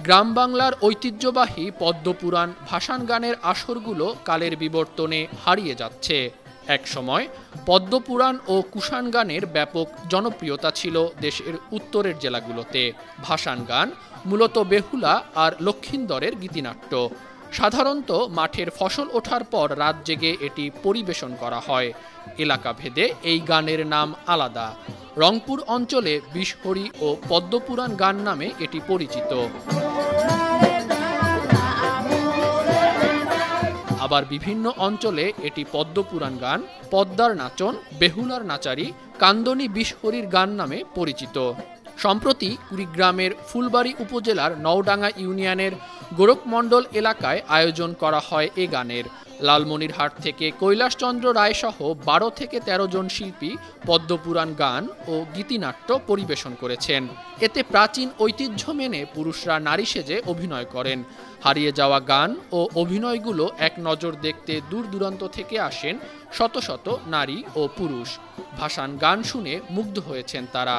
গ্রাম বাংলার ঐতিহ্যবাহী পদ্মপুরাণ ভাসান গানের আসরগুলো কালের বিবর্তনে হারিয়ে যাচ্ছে। একসময় পদ্মপুরাণ ও কুষাণ গানের ব্যাপক জনপ্রিয়তা ছিল দেশের উত্তরের জেলাগুলোতে। ভাসান গান মূলত বেহুলা আর লক্ষিন্দরের গীতিনাট্য। সাধারণত মাঠের ফসল ওঠার পর রাত জেগে এটি পরিবেশন করা হয়। এলাকা ভেদে এই গানের নাম আলাদা। রংপুর অঞ্চলে বিশহরি ও পদ্মপুরাণ গান নামে এটি পরিচিত। আবার বিভিন্ন অঞ্চলে এটি পদ্মপুরাণ গান, পদ্মার নাচন, বেহুলার নাচারি, কান্দনী বিশহরির গান নামে পরিচিত। সম্প্রতি কুড়িগ্রামের ফুলবাড়ী উপজেলার নওডাঙ্গা ইউনিয়নের গোরখমণ্ডল এলাকায় আয়োজন করা হয় এ গানের। লালমনিরহাট থেকে কৈলাসচন্দ্র রায় সহ ১২ থেকে ১৩ জন শিল্পী পদ্মপুরাণ গান ও গীতিনাট্য পরিবেশন করেছেন। এতে প্রাচীন ঐতিহ্য মেনে পুরুষরা নারী সেজে অভিনয় করেন। হারিয়ে যাওয়া গান ও অভিনয়গুলো এক নজর দেখতে দূর দূরান্ত থেকে আসেন শত শত নারী ও পুরুষ। ভাসান গান শুনে মুগ্ধ হয়েছেন তারা।